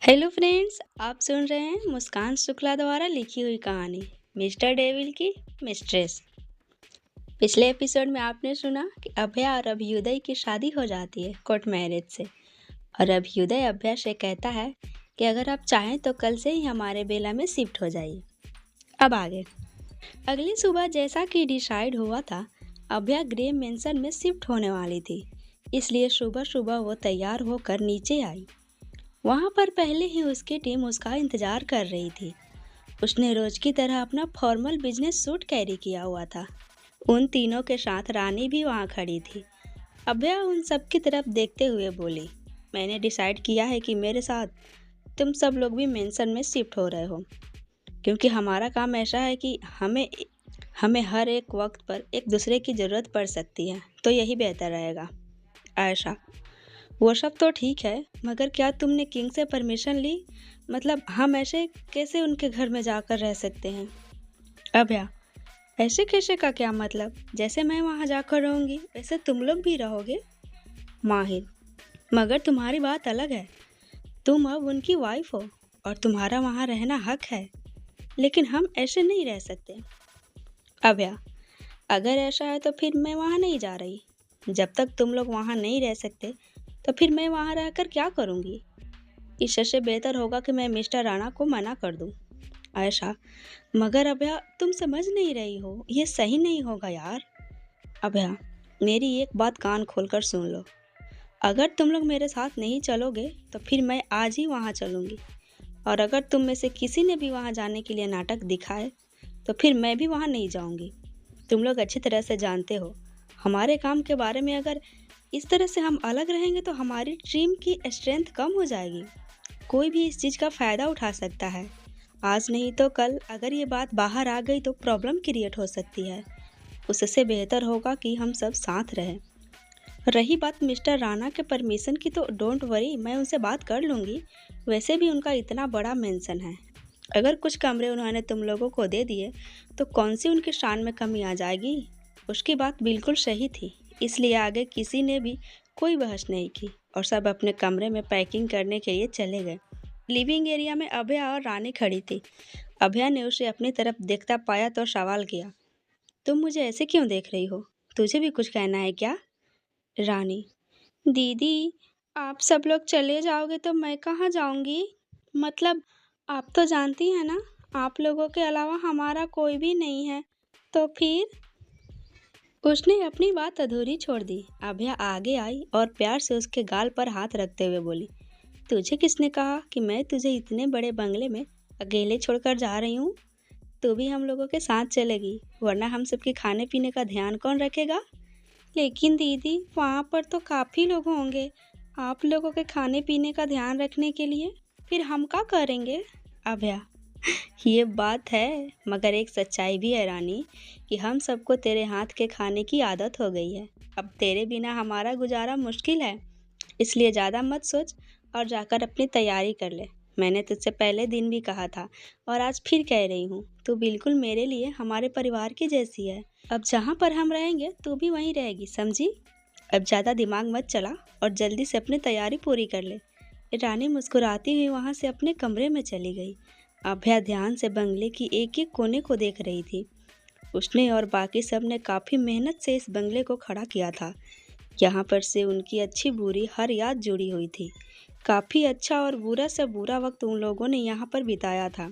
Hello friends, आप सुन रहे हैं मुस्कान शुक्ला द्वारा लिखी हुई कहानी मिस्टर डेविल की मिस्ट्रेस। पिछले एपिसोड में आपने सुना कि अभया और अभ्युदय की शादी हो जाती है कोर्ट मैरिज से। और अभ्युदय अभया से कहता है कि अगर आप चाहें तो कल से ही हमारे बेला में शिफ्ट हो जाइए। अब आगे अगली सुबह जैसा कि डिसाइड हुआ था, अभया ग्रे मेंशन में शिफ्ट होने वाली थी, इसलिए सुबह सुबह वो तैयार होकर नीचे आई। वहाँ पर पहले ही उसकी टीम उसका इंतजार कर रही थी। उसने रोज की तरह अपना फॉर्मल बिजनेस सूट कैरी किया हुआ था। उन तीनों के साथ रानी भी वहाँ खड़ी थी। अभया उन सब की तरफ देखते हुए बोली, मैंने डिसाइड किया है कि मेरे साथ तुम सब लोग भी मेंशन में शिफ्ट हो रहे हो, क्योंकि हमारा काम ऐसा है कि हमें हर एक वक्त पर एक दूसरे की ज़रूरत पड़ सकती है, तो यही बेहतर रहेगा। ऐसा वो सब तो ठीक है, मगर क्या तुमने किंग से परमिशन ली? मतलब हम ऐसे कैसे उनके घर में जाकर रह सकते हैं? अभया, ऐसे कैसे का क्या मतलब? जैसे मैं वहाँ जाकर रहूँगी वैसे तुम लोग भी रहोगे? माहिर, मगर तुम्हारी बात अलग है। तुम अब उनकी वाइफ हो और तुम्हारा वहाँ रहना हक है, लेकिन हम ऐसे नहीं रह सकते। अभया, अगर ऐसा है तो फिर मैं वहाँ नहीं जा रही। जब तक तुम लोग वहाँ नहीं रह सकते तो फिर मैं वहाँ रहकर क्या करूँगी? इससे बेहतर होगा कि मैं मिस्टर राणा को मना कर दूँ। ऐसा, मगर अभया तुम समझ नहीं रही हो, ये सही नहीं होगा यार। अभया, मेरी एक बात कान खोलकर सुन लो। अगर तुम लोग मेरे साथ नहीं चलोगे तो फिर मैं आज ही वहाँ चलूँगी, और अगर तुम में से किसी ने भी वहाँ जाने के लिए नाटक दिखाए तो फिर मैं भी वहाँ नहीं जाऊँगी। तुम लोग अच्छी तरह से जानते हो हमारे काम के बारे में। अगर इस तरह से हम अलग रहेंगे तो हमारी टीम की स्ट्रेंथ कम हो जाएगी। कोई भी इस चीज़ का फ़ायदा उठा सकता है। आज नहीं तो कल अगर ये बात बाहर आ गई तो प्रॉब्लम क्रिएट हो सकती है। उससे बेहतर होगा कि हम सब साथ रहें। रही बात मिस्टर राणा के परमिशन की, तो डोंट वरी, मैं उनसे बात कर लूँगी। वैसे भी उनका इतना बड़ा मेंशन है। अगर कुछ कमरे उन्होंने तुम लोगों को दे दिए तो कौन सी उनकी शान में कमी आ जाएगी? उसकी बात बिल्कुल सही थी, इसलिए आगे किसी ने भी कोई बहस नहीं की और सब अपने कमरे में पैकिंग करने के लिए चले गए। लिविंग एरिया में अभया और रानी खड़ी थी। अभया ने उसे अपनी तरफ देखता पाया तो सवाल किया, तुम मुझे ऐसे क्यों देख रही हो? तुझे भी कुछ कहना है क्या? रानी, दीदी, आप सब लोग चले जाओगे तो मैं कहाँ जाऊंगी? मतलब आप तो जानती हैं ना, आप लोगों के अलावा हमारा कोई भी नहीं है। तो फिर? उसने अपनी बात अधूरी छोड़ दी। अभया आगे आई और प्यार से उसके गाल पर हाथ रखते हुए बोली, तुझे किसने कहा कि मैं तुझे इतने बड़े बंगले में अकेले छोड़कर जा रही हूँ? तू भी हम लोगों के साथ चलेगी, वरना हम सबके खाने पीने का ध्यान कौन रखेगा? लेकिन दीदी, वहाँ पर तो काफ़ी लोग होंगे आप लोगों के खाने पीने का ध्यान रखने के लिए। फिर हम क्या करेंगे? अभया, ये बात है, मगर एक सच्चाई भी है रानी, कि हम सबको तेरे हाथ के खाने की आदत हो गई है। अब तेरे बिना हमारा गुजारा मुश्किल है, इसलिए ज़्यादा मत सोच और जाकर अपनी तैयारी कर ले। मैंने तुझसे पहले दिन भी कहा था और आज फिर कह रही हूँ, तू बिल्कुल मेरे लिए हमारे परिवार की जैसी है। अब जहाँ पर हम रहेंगे तू भी वहीं रहेगी, समझी? अब ज़्यादा दिमाग मत चला और जल्दी से अपनी तैयारी पूरी कर ले। रानी मुस्कुराती हुई वहाँ से अपने कमरे में चली गई। अभया ध्यान से बंगले की एक एक कोने को देख रही थी। उसने और बाकी सब ने काफ़ी मेहनत से इस बंगले को खड़ा किया था। यहाँ पर से उनकी अच्छी बुरी हर याद जुड़ी हुई थी। काफ़ी अच्छा और बुरा से बुरा वक्त उन लोगों ने यहाँ पर बिताया था,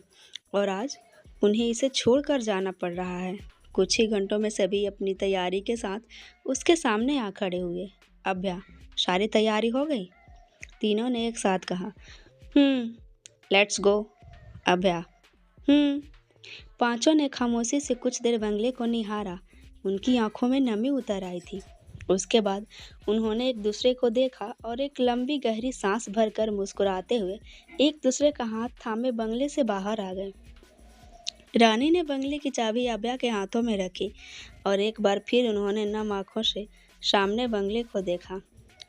और आज उन्हें इसे छोड़कर जाना पड़ रहा है। कुछ ही घंटों में सभी अपनी तैयारी के साथ उसके सामने आ खड़े हुए। अभया, सारी तैयारी हो गई? तीनों ने एक साथ कहा, लेट्स गो। अभया, पांचों ने खामोशी से कुछ देर बंगले को निहारा। उनकी आंखों में नमी उतर आई थी। उसके बाद उन्होंने एक दूसरे को देखा और एक लंबी गहरी सांस भरकर मुस्कुराते हुए एक दूसरे का हाथ थामे बंगले से बाहर आ गए। रानी ने बंगले की चाबी अभया के हाथों में रखी और एक बार फिर उन्होंने नम आंखों से सामने बंगले को देखा।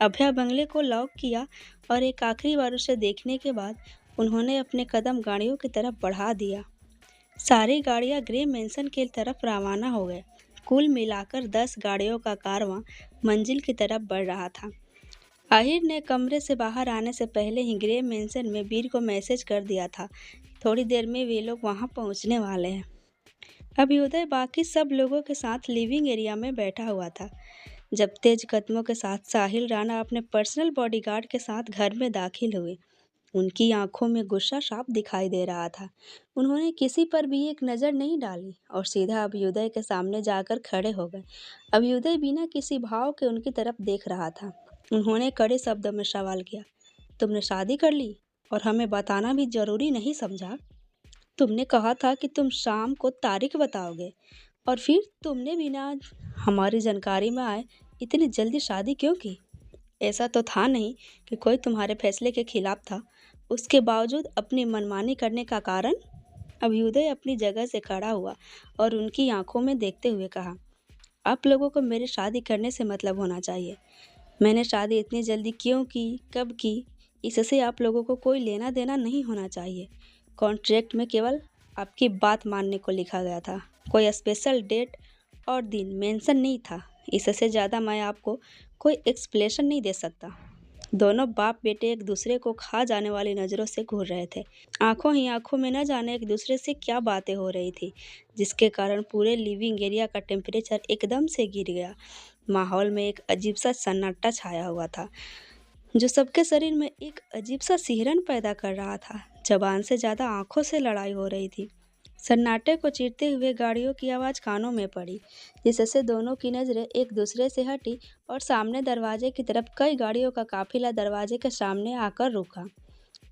अभया बंगले को लॉक किया और एक आखिरी बार उसे देखने के बाद उन्होंने अपने कदम गाड़ियों की तरफ बढ़ा दिया। सारी गाड़ियां ग्रे मेंशन की तरफ रवाना हो गए। कुल मिलाकर 10 गाड़ियों का कारवां मंजिल की तरफ बढ़ रहा था। आहिर ने कमरे से बाहर आने से पहले ही ग्रे मेंशन में वीर को मैसेज कर दिया था, थोड़ी देर में वे लोग वहां पहुंचने वाले हैं। अभ्युदय बाकी सब लोगों के साथ लिविंग एरिया में बैठा हुआ था जब तेज कदमों के साथ साहिल राणा अपने पर्सनल बॉडीगार्ड के साथ घर में दाखिल हुए। उनकी आंखों में गुस्सा साफ दिखाई दे रहा था। उन्होंने किसी पर भी एक नज़र नहीं डाली और सीधा अभ्युदय के सामने जाकर खड़े हो गए। अभ्युदय बिना किसी भाव के उनकी तरफ देख रहा था। उन्होंने कड़े शब्दों में सवाल किया, तुमने शादी कर ली और हमें बताना भी जरूरी नहीं समझा? तुमने कहा था कि तुम शाम को तारीख बताओगे और फिर तुमने बिना हमारी जानकारी में आए इतनी जल्दी शादी क्यों की? ऐसा तो था नहीं कि कोई तुम्हारे फैसले के खिलाफ था। उसके बावजूद अपनी मनमानी करने का कारण? अभ्युदय अपनी जगह से खड़ा हुआ और उनकी आंखों में देखते हुए कहा, आप लोगों को मेरी शादी करने से मतलब होना चाहिए। मैंने शादी इतनी जल्दी क्यों की, कब की, इससे आप लोगों को कोई लेना देना नहीं होना चाहिए। कॉन्ट्रैक्ट में केवल आपकी बात मानने को लिखा गया था। कोई स्पेशल डेट और दिन मेंशन नहीं था। इससे ज़्यादा मैं आपको कोई एक्सप्लेनेशन नहीं दे सकता। दोनों बाप बेटे एक दूसरे को खा जाने वाली नज़रों से घूर रहे थे। आंखों ही आंखों में न जाने एक दूसरे से क्या बातें हो रही थी, जिसके कारण पूरे लिविंग एरिया का टेम्परेचर एकदम से गिर गया। माहौल में एक अजीब सा सन्नाटा छाया हुआ था, जो सबके शरीर में एक अजीब सा सिहरन पैदा कर रहा था। जबान से ज़्यादा आंखों से लड़ाई हो रही थी। सन्नाटे को चीरते हुए गाड़ियों की आवाज़ कानों में पड़ी, जिससे दोनों की नज़रें एक दूसरे से हटी और सामने दरवाजे की तरफ कई गाड़ियों का काफिला दरवाजे के सामने आकर रुका।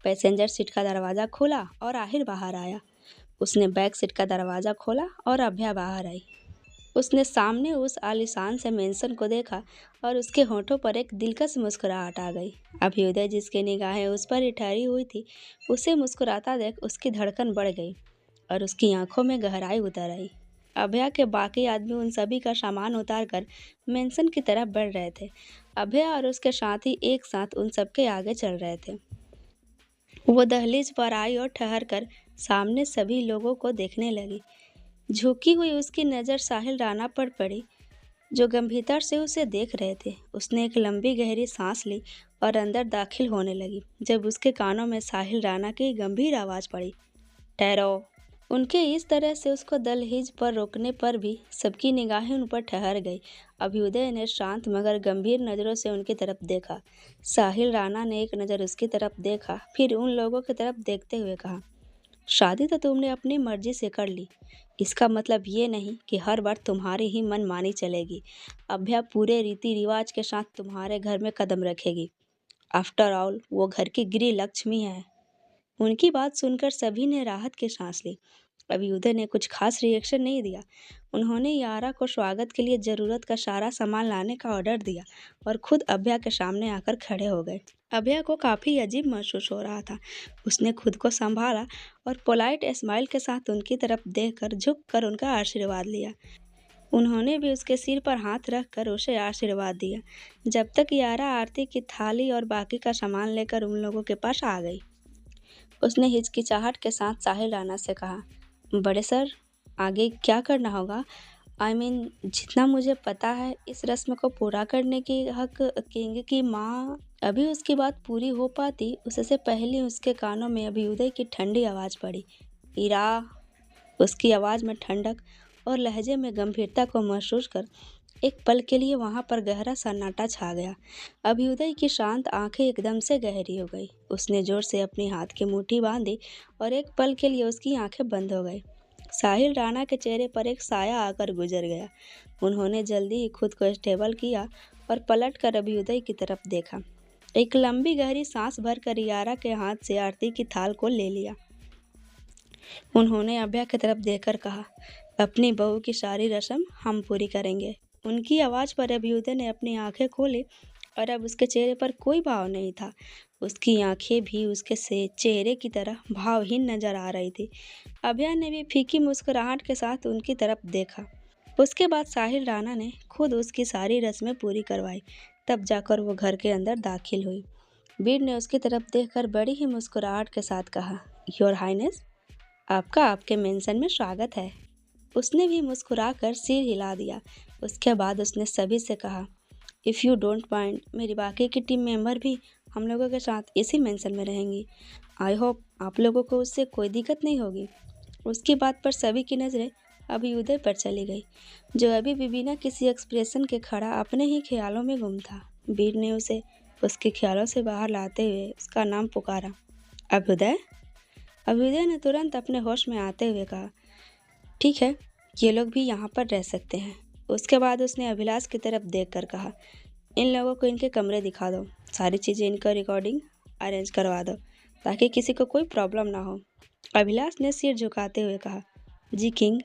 पैसेंजर सीट का दरवाज़ा खुला और आहिर बाहर आया। उसने बैक सीट का दरवाज़ा खोला और अभ्या बाहर आई। उसने सामने उस आलीशान से मेंशन को देखा और उसके होठों पर एक दिलकश मुस्कुराहट आ गई। अभ्युदय, जिसकी निगाहें उस पर ही ठहरी हुई थी, उसे मुस्कुराता देख उसकी धड़कन बढ़ गई और उसकी आंखों में गहराई उतर आई। अभया के बाकी आदमी उन सभी का सामान उतारकर मेंशन की तरफ बढ़ रहे थे। अभया और उसके साथी एक साथ उन सबके आगे चल रहे थे। वो दहलीज पर आई और ठहर कर सामने सभी लोगों को देखने लगी। झुकी हुई उसकी नज़र साहिल राणा पर पड़ी, जो गंभीरता से उसे देख रहे थे। उसने एक लंबी गहरी सांस ली और अंदर दाखिल होने लगी जब उसके कानों में साहिल राणा की गंभीर आवाज़ पड़ी, ठहरो। उनके इस तरह से उसको दहलीज पर रोकने पर भी सबकी निगाहें उन पर ठहर गई। अभ्युदय ने शांत मगर गंभीर नज़रों से उनकी तरफ देखा। साहिल राणा ने एक नज़र उसकी तरफ देखा, फिर उन लोगों की तरफ देखते हुए कहा, शादी तो तुमने अपनी मर्जी से कर ली। इसका मतलब ये नहीं कि हर बार तुम्हारी ही मनमानी चलेगी। अभ्या पूरे रीति रिवाज के साथ तुम्हारे घर में कदम रखेगी। आफ्टर ऑल वो घर की गृह लक्ष्मी है। उनकी बात सुनकर सभी ने राहत की सांस ली। अभ्युदय ने कुछ खास रिएक्शन नहीं दिया। उन्होंने यारा को स्वागत के लिए ज़रूरत का सारा सामान लाने का ऑर्डर दिया और खुद अभ्या के सामने आकर खड़े हो गए। अभ्या को काफ़ी अजीब महसूस हो रहा था। उसने खुद को संभाला और पोलाइट स्माइल के साथ उनकी तरफ देखकर झुककर उनका आशीर्वाद लिया। उन्होंने भी उसके सिर पर हाथ रखकर उसे आशीर्वाद दिया, जब तक यारा आरती की थाली और बाकी का सामान लेकर उन लोगों के पास आ गई। उसने हिचकिचाहट के साथ साहिल राणा से कहा, बड़े सर, आगे क्या करना होगा? जितना मुझे पता है, इस रस्म को पूरा करने की हक किंग की माँ। अभी उसकी बात पूरी हो पाती उससे पहले उसके कानों में अभ्युदय की ठंडी आवाज़ पड़ी, इरा। उसकी आवाज़ में ठंडक और लहजे में गंभीरता को महसूस कर एक पल के लिए वहां पर गहरा सन्नाटा छा गया। अभ्युदय की शांत आंखें एकदम से गहरी हो गई। उसने जोर से अपनी हाथ की मुट्ठी बांधी और एक पल के लिए उसकी आंखें बंद हो गई। साहिल राणा के चेहरे पर एक साया आकर गुजर गया। उन्होंने जल्दी ही खुद को स्टेबल किया और पलट कर अभ्युदय की तरफ देखा। एक लंबी गहरी सांस भरकर यारा के हाथ से आरती की थाल को ले लिया। उन्होंने अभ्या की तरफ देखकर कहा, अपनी बहू की सारी रस्म हम पूरी करेंगे। उनकी आवाज़ पर अभ्युदय ने अपनी आंखें खोली और अब उसके चेहरे पर कोई भाव नहीं था। उसकी आंखें भी उसके चेहरे की तरह भावहीन नजर आ रही थी। अभ्या ने भी फीकी मुस्कुराहट के साथ उनकी तरफ देखा। उसके बाद साहिल राणा ने खुद उसकी सारी रस्में पूरी करवाई। तब जाकर वो घर के अंदर दाखिल हुई। वीर ने उसकी तरफ देखकर बड़ी ही मुस्कुराहट के साथ कहा, योर हाइनेस, आपका आपके मेंशन में स्वागत है। उसने भी मुस्कुराकर सिर हिला दिया। उसके बाद उसने सभी से कहा, इफ़ यू डोंट माइंड, मेरी बाकी की टीम मेंबर भी हम लोगों के साथ इसी मेंशन में रहेंगी। आई होप आप लोगों को उससे कोई दिक्कत नहीं होगी। उसकी बात पर सभी की नज़रें अभ्युदय पर चली गई, जो अभी भी बिना किसी एक्सप्रेशन के खड़ा अपने ही ख्यालों में गुम था। वीर ने उसे उसके ख्यालों से बाहर लाते हुए उसका नाम पुकारा, अभ्युदय। अभ्युदय ने तुरंत अपने होश में आते हुए कहा, ठीक है, ये लोग भी यहाँ पर रह सकते हैं। उसके बाद उसने अभिलाष की तरफ देखकर कहा, इन लोगों को इनके कमरे दिखा दो, सारी चीज़ें इनका रिकॉर्डिंग अरेंज करवा दो ताकि किसी को कोई प्रॉब्लम ना हो। अभिलाष ने सिर झुकाते हुए कहा, जी किंग।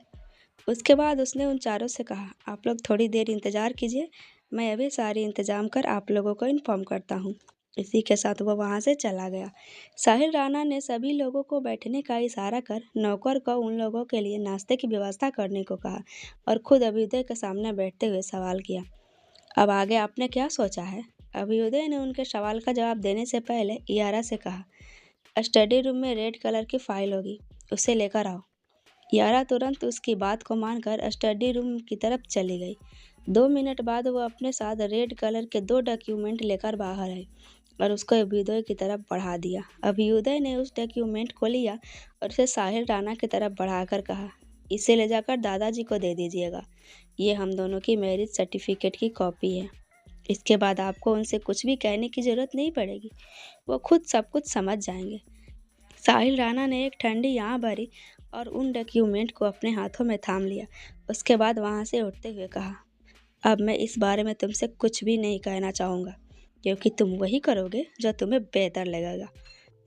उसके बाद उसने उन चारों से कहा, आप लोग थोड़ी देर इंतज़ार कीजिए, मैं अभी सारी इंतज़ाम कर आप लोगों को इन्फॉर्म करता हूँ। इसी के साथ वह वहाँ से चला गया। साहिल राणा ने सभी लोगों को बैठने का इशारा कर नौकर को उन लोगों के लिए नाश्ते की व्यवस्था करने को कहा और खुद अभ्युदय के सामने बैठते हुए सवाल किया, अब आगे आपने क्या सोचा है? अभ्युदय ने उनके सवाल का जवाब देने से पहले यारा से कहा, स्टडी रूम में रेड कलर की फाइल होगी, उसे लेकर आओ। यारा तुरंत उसकी बात को मानकर स्टडी रूम की तरफ चली गई। 2 मिनट बाद वो अपने साथ रेड कलर के 2 डॉक्यूमेंट लेकर बाहर आई और उसको अभ्युदय की तरफ बढ़ा दिया। अभ्युदय ने उस डॉक्यूमेंट को लिया और उसे साहिल राणा की तरफ बढ़ाकर कहा, इसे ले जाकर दादाजी को दे दीजिएगा। ये हम दोनों की मैरिज सर्टिफिकेट की कॉपी है। इसके बाद आपको उनसे कुछ भी कहने की ज़रूरत नहीं पड़ेगी, वो खुद सब कुछ समझ जाएंगे। साहिल राणा ने एक ठंडी आह भरी और उन डॉक्यूमेंट को अपने हाथों में थाम लिया। उसके बाद वहाँ से उठते हुए कहा, अब मैं इस बारे में तुमसे कुछ भी नहीं कहना चाहूँगा, क्योंकि तुम वही करोगे जो तुम्हें बेहतर लगेगा।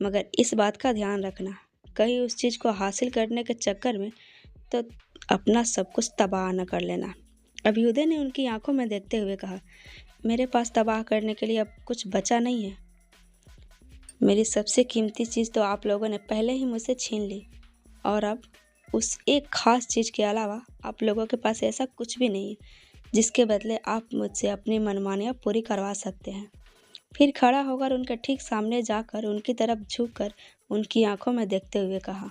मगर इस बात का ध्यान रखना, कहीं उस चीज़ को हासिल करने के चक्कर में तो अपना सब कुछ तबाह न कर लेना। अभ्युदय ने उनकी आंखों में देखते हुए कहा, मेरे पास तबाह करने के लिए अब कुछ बचा नहीं है। मेरी सबसे कीमती चीज़ तो आप लोगों ने पहले ही मुझसे छीन ली और अब उस एक ख़ास चीज़ के अलावा आप लोगों के पास ऐसा कुछ भी नहीं है जिसके बदले आप मुझसे अपनी मनमानियाँ पूरी करवा सकते हैं। फिर खड़ा होकर उनके ठीक सामने जाकर उनकी तरफ झुककर उनकी आंखों में देखते हुए कहा,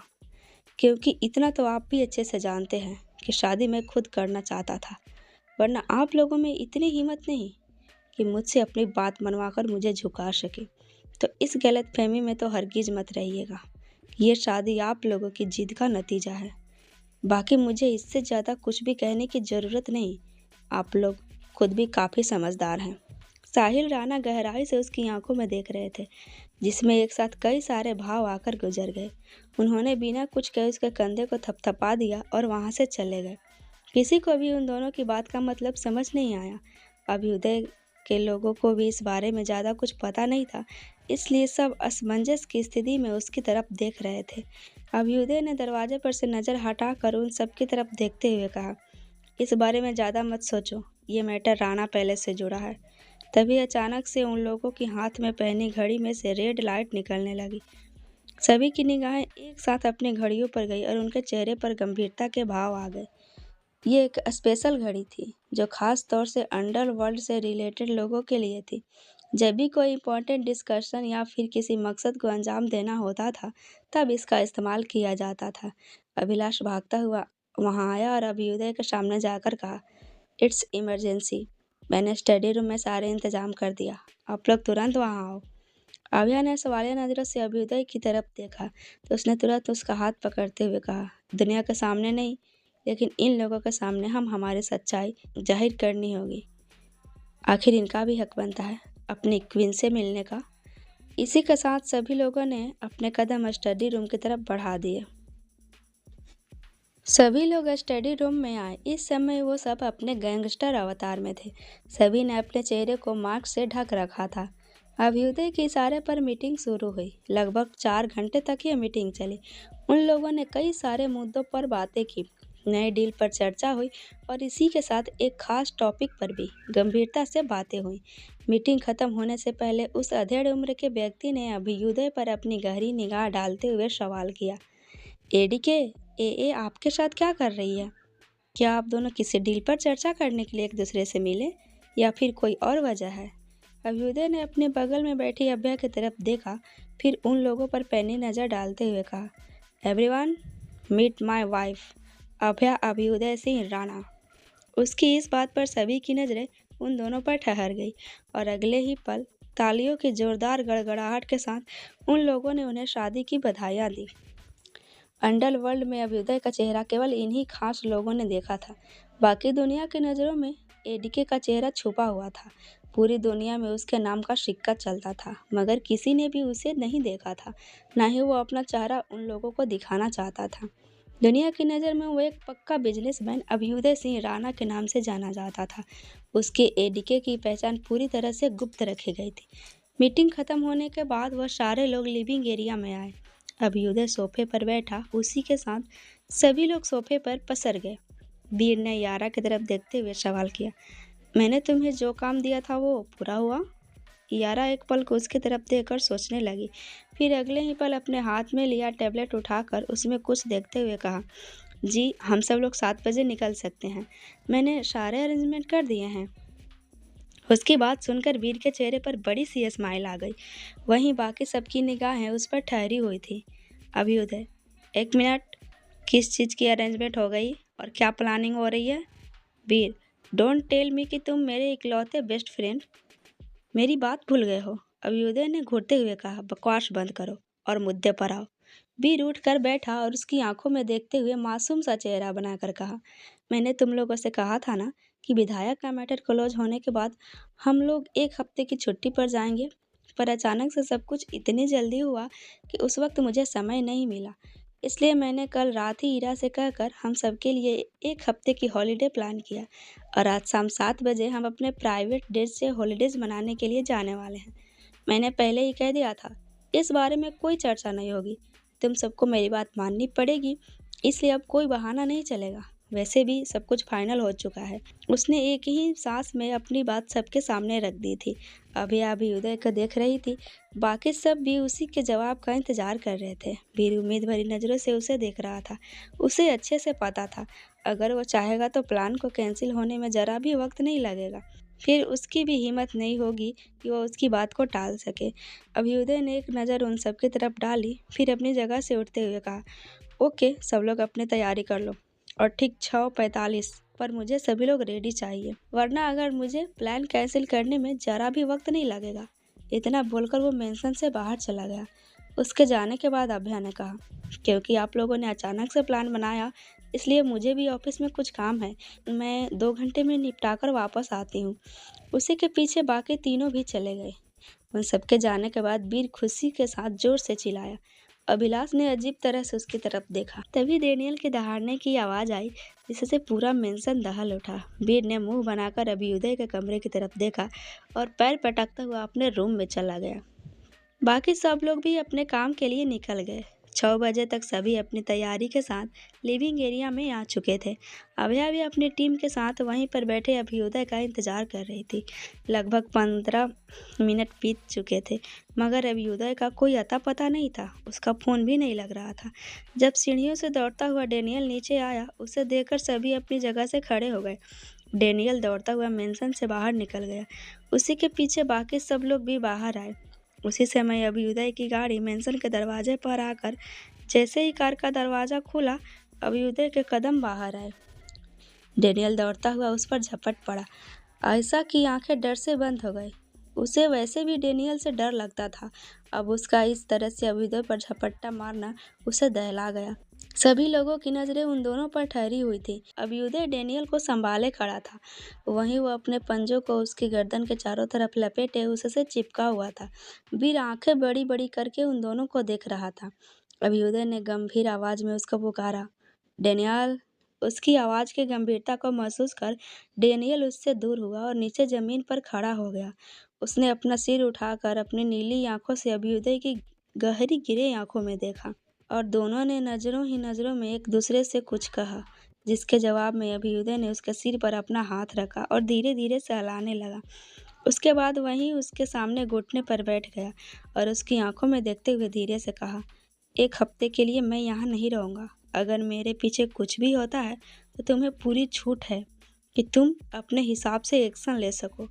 क्योंकि इतना तो आप भी अच्छे से जानते हैं कि शादी मैं खुद करना चाहता था, वरना आप लोगों में इतनी हिम्मत नहीं कि मुझसे अपनी बात मनवाकर मुझे झुका सके। तो इस गलतफहमी में तो हरगिज़ मत रहिएगा। ये शादी आप लोगों की जिद का नतीजा है। बाकी मुझे इससे ज़्यादा कुछ भी कहने की ज़रूरत नहीं। आप लोग खुद भी काफ़ी समझदार हैं। साहिल राणा गहराई से उसकी आंखों में देख रहे थे, जिसमें एक साथ कई सारे भाव आकर गुजर गए। उन्होंने बिना कुछ कहे उसके कंधे को थपथपा दिया और वहाँ से चले गए। किसी को भी उन दोनों की बात का मतलब समझ नहीं आया। अभ्युदय के लोगों को भी इस बारे में ज़्यादा कुछ पता नहीं था, इसलिए सब असमंजस की स्थिति में उसकी तरफ देख रहे थे। अभ्युदय ने दरवाजे पर से नज़र हटाकर उन सब की तरफ देखते हुए कहा, इस बारे में ज़्यादा मत सोचो, ये मैटर राणा पैलेस से जुड़ा है। तभी अचानक से उन लोगों के हाथ में पहनी घड़ी में से रेड लाइट निकलने लगी। सभी की निगाहें एक साथ अपनी घड़ियों पर गई और उनके चेहरे पर गंभीरता के भाव आ गए। ये एक स्पेशल घड़ी थी जो खास तौर से अंडरवर्ल्ड से रिलेटेड लोगों के लिए थी। जब भी कोई इम्पोर्टेंट डिस्कशन या फिर किसी मकसद को अंजाम देना होता था, तब इसका इस्तेमाल किया जाता था। अभिलाष भागता हुआ वहाँ आया और अभ्युदय के सामने जाकर कहा, इट्स इमरजेंसी। मैंने स्टडी रूम में सारे इंतजाम कर दिया, आप लोग तुरंत वहाँ आओ। अभया ने सवालिया नज़रों से अभ्युदय की तरफ देखा तो उसने तुरंत उसका हाथ पकड़ते हुए कहा, दुनिया के सामने नहीं, लेकिन इन लोगों के सामने हम हमारी सच्चाई जाहिर करनी होगी। आखिर इनका भी हक बनता है अपनी क्वीन से मिलने का। इसी के साथ सभी लोगों ने अपने कदम स्टडी रूम की तरफ बढ़ा दिए। सभी लोग स्टडी रूम में आए। इस समय वो सब अपने गैंगस्टर अवतार में थे। सभी ने अपने चेहरे को मास्क से ढक रखा था। अभ्युदय के इशारे पर मीटिंग शुरू हुई। लगभग 4 घंटे तक ये मीटिंग चली। उन लोगों ने कई सारे मुद्दों पर बातें की, नए डील पर चर्चा हुई और इसी के साथ एक खास टॉपिक पर भी गंभीरता से बातें हुई। मीटिंग खत्म होने से पहले उस अधेड़ उम्र के व्यक्ति ने अभ्युदय पर अपनी गहरी निगाह डालते हुए सवाल किया, एडीके, ए आपके साथ क्या कर रही है? क्या आप दोनों किसी डील पर चर्चा करने के लिए एक दूसरे से मिले या फिर कोई और वजह है? अभ्युदय ने अपने बगल में बैठी अभया की तरफ देखा, फिर उन लोगों पर पैनी नज़र डालते हुए कहा, एवरीवन मीट माय वाइफ अभया अभ्युदय सिंह राणा। उसकी इस बात पर सभी की नज़रें उन दोनों पर ठहर गई और अगले ही पल तालियों की जोरदार गड़गड़ाहट के साथ उन लोगों ने उन्हें शादी की बधाइयाँ दी। अंडरवर्ल्ड में अभ्युदय का चेहरा केवल इन्हीं खास लोगों ने देखा था। बाकी दुनिया की नज़रों में एडीके का चेहरा छुपा हुआ था। पूरी दुनिया में उसके नाम का सिक्का चलता था, मगर किसी ने भी उसे नहीं देखा था, ना ही वो अपना चेहरा उन लोगों को दिखाना चाहता था। दुनिया की नज़र में वो एक पक्का बिजनेसमैन अभ्युदय सिंह राणा के नाम से जाना जाता था। उसके एडीके की पहचान पूरी तरह से गुप्त रखी गई थी। मीटिंग खत्म होने के बाद वह सारे लोग लिविंग एरिया में आए। अभ्युदय सोफे पर बैठा, उसी के साथ सभी लोग सोफे पर पसर गए। वीर ने यारा की तरफ देखते हुए सवाल किया, मैंने तुम्हें जो काम दिया था वो पूरा हुआ? यारा एक पल को उसकी तरफ देखकर सोचने लगी, फिर अगले ही पल अपने हाथ में लिया टैबलेट उठाकर उसमें कुछ देखते हुए कहा, जी हम सब लोग 7 बजे निकल सकते हैं, मैंने सारे अरेंजमेंट कर दिए हैं। उसकी बात सुनकर वीर के चेहरे पर बड़ी सी स्माइल आ गई। वहीं बाकी सबकी निगाहें उस पर ठहरी हुई थी। अभ्युदय, 1 मिनट, किस चीज़ की अरेंजमेंट हो गई और क्या प्लानिंग हो रही है? वीर, डोंट टेल मी कि तुम मेरे इकलौते बेस्ट फ्रेंड मेरी बात भूल गए हो। अभ्युदय ने घूरते हुए कहा, बकवास बंद करो और मुद्दे पर आओ। वीर उठकर बैठा और उसकी आंखों में देखते हुए मासूम सा चेहरा बनाकर कहा, मैंने तुम लोगों से कहा था ना कि विधायक का मैटर क्लोज होने के बाद हम लोग 1 हफ्ते की छुट्टी पर जाएंगे, पर अचानक से सब कुछ इतनी जल्दी हुआ कि उस वक्त मुझे समय नहीं मिला। इसलिए मैंने कल रात ही ईरा से कहकर हम सबके लिए 1 हफ्ते की हॉलीडे प्लान किया और आज शाम 7 बजे हम अपने प्राइवेट जेट से हॉलीडेज मनाने के लिए जाने वाले हैं। मैंने पहले ही कह दिया था, इस बारे में कोई चर्चा नहीं होगी। तुम सबको मेरी बात माननी पड़ेगी, इसलिए अब कोई बहाना नहीं चलेगा। वैसे भी सब कुछ फाइनल हो चुका है। उसने एक ही सांस में अपनी बात सबके सामने रख दी थी। अभ्युदय को देख रही थी, बाकी सब भी उसी के जवाब का इंतजार कर रहे थे। वीर उम्मीद भरी नज़रों से उसे देख रहा था। उसे अच्छे से पता था, अगर वो चाहेगा तो प्लान को कैंसिल होने में ज़रा भी वक्त नहीं लगेगा। फिर उसकी भी हिम्मत नहीं होगी कि वो उसकी बात को टाल सके। अभ्युदय ने एक नज़र उन सबकी तरफ डाली, फिर अपनी जगह से उठते हुए कहा, ओके, सब लोग अपनी तैयारी कर लो और ठीक 6:45 पर मुझे सभी लोग रेडी चाहिए, वरना अगर मुझे प्लान कैंसिल करने में ज़रा भी वक्त नहीं लगेगा। इतना बोलकर वो मेंशन से बाहर चला गया। उसके जाने के बाद अभ्या ने कहा, क्योंकि आप लोगों ने अचानक से प्लान बनाया, इसलिए मुझे भी ऑफिस में कुछ काम है, मैं 2 घंटे में निपटाकर वापस आती हूँ। उसी के पीछे बाकी तीनों भी चले गए। उन सबके जाने के बाद वीर खुशी के साथ जोर से चिल्लाया। अभिलाष ने अजीब तरह से उसकी तरफ देखा। तभी डेनियल के दहाड़ने की आवाज़ आई, जिससे पूरा मेंशन दहल उठा। वीर ने मुंह बनाकर अभ्युदय के कमरे की तरफ देखा और पैर पटकता हुआ अपने रूम में चला गया। बाकी सब लोग भी अपने काम के लिए निकल गए। 6 बजे तक सभी अपनी तैयारी के साथ लिविंग एरिया में आ चुके थे। अभया भी अपनी टीम के साथ वहीं पर बैठे अभ्युदय का इंतजार कर रही थी। लगभग 15 मिनट बीत चुके थे, मगर अभ्युदय का कोई अता पता नहीं था। उसका फ़ोन भी नहीं लग रहा था। जब सीढ़ियों से दौड़ता हुआ डेनियल नीचे आया, उसे देखकर सभी अपनी जगह से खड़े हो गए। डेनियल दौड़ता हुआ मेंशन से बाहर निकल गया। उसी के पीछे बाकी सब लोग भी बाहर आए। उसी समय अभ्युदय की गाड़ी मेंशन के दरवाजे पर आकर जैसे ही कार का दरवाज़ा खुला, अभ्युदय के कदम बाहर आए। डेनियल दौड़ता हुआ उस पर झपट पड़ा। आयशा की आंखें डर से बंद हो गई। उसे वैसे भी डेनियल से डर लगता था, अब उसका इस तरह से अभ्युदय पर झपट्टा मारना उसे दहला गया। सभी लोगों की नज़रें उन दोनों पर ठहरी हुई थी। अभ्युदय डेनियल को संभाले खड़ा था, वहीं वो अपने पंजों को उसकी गर्दन के चारों तरफ लपेटे उससे चिपका हुआ था। वीर आंखें बड़ी बड़ी करके उन दोनों को देख रहा था। अभ्युदय ने गंभीर आवाज़ में उसको पुकारा, डेनियल। उसकी आवाज़ की गंभीरता को महसूस कर डेनियल उससे दूर हुआ और नीचे ज़मीन पर खड़ा हो गया। उसने अपना सिर उठाकर अपनी नीली आंखों से अभ्युदय की गहरी गिरे आंखों में देखा और दोनों ने नज़रों ही नज़रों में एक दूसरे से कुछ कहा, जिसके जवाब में अभ्युदय ने उसके सिर पर अपना हाथ रखा और धीरे धीरे सहलाने लगा। उसके बाद वहीं उसके सामने घुटने पर बैठ गया और उसकी आंखों में देखते हुए धीरे से कहा, 1 हफ्ते के लिए मैं यहाँ नहीं रहूँगा। अगर मेरे पीछे कुछ भी होता है तो तुम्हें पूरी छूट है कि तुम अपने हिसाब से एक्शन ले सको,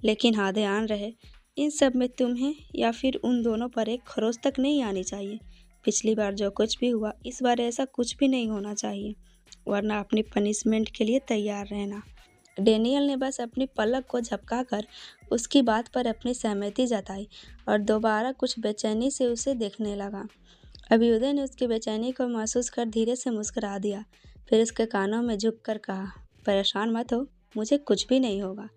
लेकिन हाँ, ध्यान रहे, इन सब में तुम्हें या फिर उन दोनों पर एक खरोच तक नहीं आनी चाहिए। पिछली बार जो कुछ भी हुआ, इस बार ऐसा कुछ भी नहीं होना चाहिए, वरना अपनी पनिशमेंट के लिए तैयार रहना। डेनियल ने बस अपनी पलक को झपकाकर उसकी बात पर अपनी सहमति जताई और दोबारा कुछ बेचैनी से उसे देखने लगा। अभ्युदय ने उसकी बेचैनी को महसूस कर धीरे से मुस्कुरा दिया, फिर उसके कानों में झुककर कहा, परेशान मत हो, मुझे कुछ भी नहीं होगा।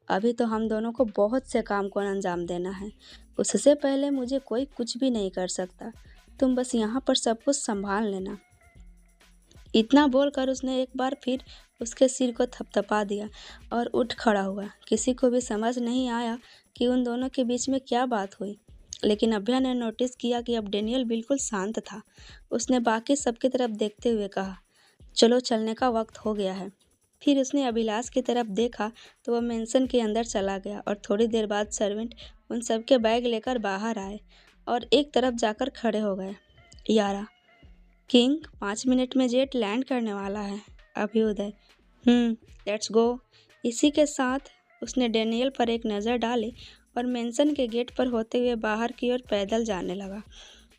अभी तो हम दोनों को बहुत से काम को अंजाम देना है, उससे पहले मुझे कोई कुछ भी नहीं कर सकता। तुम बस यहाँ पर सब कुछ संभाल लेना। इतना बोलकर उसने एक बार फिर उसके सिर को थपथपा दिया और उठ खड़ा हुआ। किसी को भी समझ नहीं आया कि उन दोनों के बीच में क्या बात हुई, लेकिन अभ्या ने नोटिस किया कि अब डेनियल बिल्कुल शांत था। उसने बाकी सबकी तरफ देखते हुए कहा, चलो चलने का वक्त हो गया है। फिर उसने अभिलाष की तरफ देखा तो वह मेंशन के अंदर चला गया और थोड़ी देर बाद सर्वेंट उन सबके बैग लेकर बाहर आए और एक तरफ जाकर खड़े हो गए। यारा, किंग 5 मिनट में जेट लैंड करने वाला है। Abhyuday, let's go. इसी के साथ उसने डेनियल पर एक नज़र डाली और मेंशन के गेट पर होते हुए बाहर की ओर पैदल जाने लगा।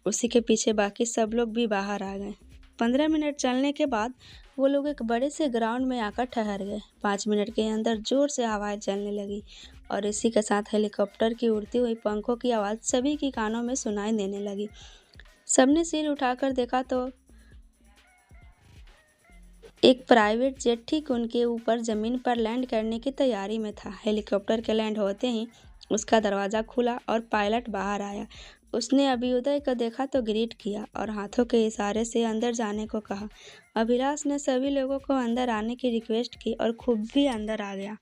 उसी के पीछे बाकी सब लोग भी बाहर आ गए। 15 मिनट चलने के बाद वो लोग एक बड़े से ग्राउंड में आकर ठहर गए। 5 मिनट के अंदर जोर से हवाएं चलने लगी और इसी के साथ हेलीकॉप्टर की उड़ती हुई पंखों की आवाज़ सभी की कानों में सुनाई देने लगी। सबने सिर उठाकर देखा तो एक प्राइवेट जेट ठीक उनके ऊपर ज़मीन पर लैंड करने की तैयारी में था। हेलीकॉप्टर के लैंड होते ही उसका दरवाज़ा खुला और पायलट बाहर आया। उसने अभ्युदय को देखा तो ग्रीट किया और हाथों के इशारे से अंदर जाने को कहा। अभिलाष ने सभी लोगों को अंदर आने की रिक्वेस्ट की और खुद भी अंदर आ गया।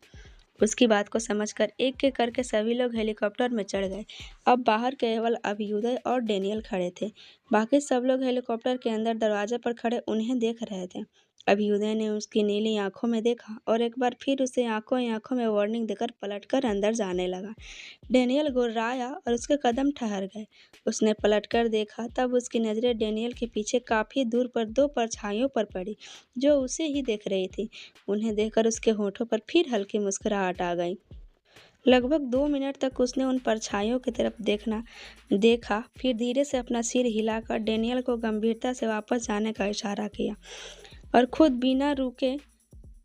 उसकी बात को समझकर एक एक करके सभी लोग हेलीकॉप्टर में चढ़ गए। अब बाहर केवल अभ्युदय और डेनियल खड़े थे। बाकी सब लोग हेलीकॉप्टर के अंदर दरवाजे पर खड़े उन्हें देख रहे थे। अभ्युदय ने उसकी नीली आंखों में देखा और एक बार फिर उसे आंखों ही आंखों में वार्निंग देकर पलटकर अंदर जाने लगा। डेनियल गुर्राया और उसके कदम ठहर गए। उसने पलटकर देखा, तब उसकी नज़रें डेनियल के पीछे काफ़ी दूर पर दो परछाइयों पर पड़ी जो उसे ही देख रही थी। उन्हें देखकर उसके होठों पर फिर हल्की मुस्कुराहट आ गई। लगभग 2 मिनट तक उसने उन परछाइयों की तरफ देखा, फिर धीरे से अपना सिर हिलाकर डेनियल को गंभीरता से वापस जाने का इशारा किया और खुद बिना रुके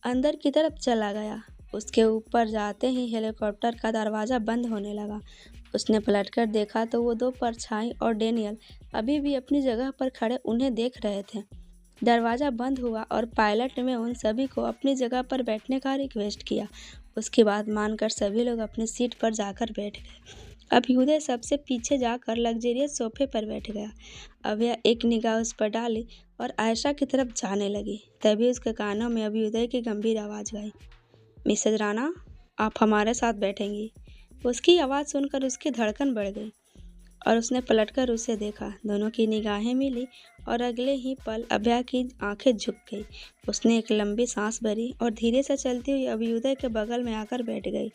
अंदर की तरफ चला गया। उसके ऊपर जाते ही हेलीकॉप्टर का दरवाज़ा बंद होने लगा। उसने पलटकर देखा तो वो दो परछाई और डेनियल अभी भी अपनी जगह पर खड़े उन्हें देख रहे थे। दरवाज़ा बंद हुआ और पायलट ने उन सभी को अपनी जगह पर बैठने का रिक्वेस्ट किया। उसकी बात मानकर सभी लोग अपनी सीट पर जाकर बैठ गए। अभ्युदय सबसे पीछे जाकर लग्जरियस सोफे पर बैठ गया। अभ्या एक निगाह उस पर डाली और आयशा की तरफ जाने लगी। तभी उसके कानों में अभ्युदय की गंभीर आवाज़ आई, मिसेज राणा, आप हमारे साथ बैठेंगी। उसकी आवाज़ सुनकर उसकी धड़कन बढ़ गई और उसने पलटकर उसे देखा। दोनों की निगाहें मिली और अगले ही पल अभ्या की आंखें झुक गई। उसने एक लंबी सांस भरी और धीरे से चलती हुई अभ्युदय के बगल में आकर बैठ गई।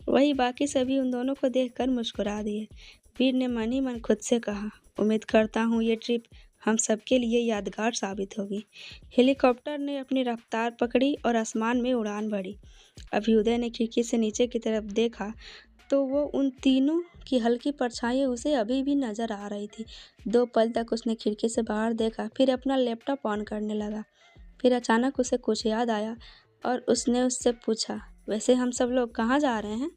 वही बाकी सभी उन दोनों को देखकर मुस्कुरा दिए। वीर ने मन ही मन खुद से कहा, उम्मीद करता हूँ ये ट्रिप हम सबके लिए यादगार साबित होगी। हेलीकॉप्टर ने अपनी रफ्तार पकड़ी और आसमान में उड़ान भरी। अभ्युदय ने खिड़की से नीचे की तरफ देखा तो वो उन तीनों की हल्की परछाइयाँ उसे अभी भी नजर आ रही थी। 2 पल तक उसने खिड़की से बाहर देखा, फिर अपना लैपटॉप ऑन करने लगा। फिर अचानक उसे कुछ याद आया और उसने उससे पूछा, वैसे हम सब लोग कहाँ जा रहे हैं?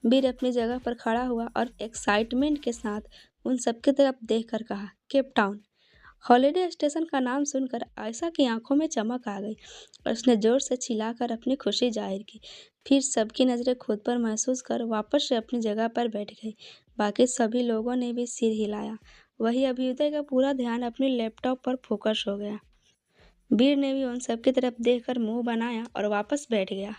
वीर अपनी जगह पर खड़ा हुआ और एक्साइटमेंट के साथ उन सबकी तरफ देखकर कहा, केप टाउन। हॉलिडे स्टेशन का नाम सुनकर आयशा की आंखों में चमक आ गई और उसने जोर से चिल्लाकर अपनी खुशी जाहिर की। फिर सबकी नज़रें खुद पर महसूस कर वापस से अपनी जगह पर बैठ गई। बाकी सभी लोगों ने भी सिर हिलाया। वही अभ्युदय का पूरा ध्यान अपने लैपटॉप पर फोकस हो गया। वीर ने भी उन सबकी तरफ देखकर मुंह बनाया और वापस बैठ गया।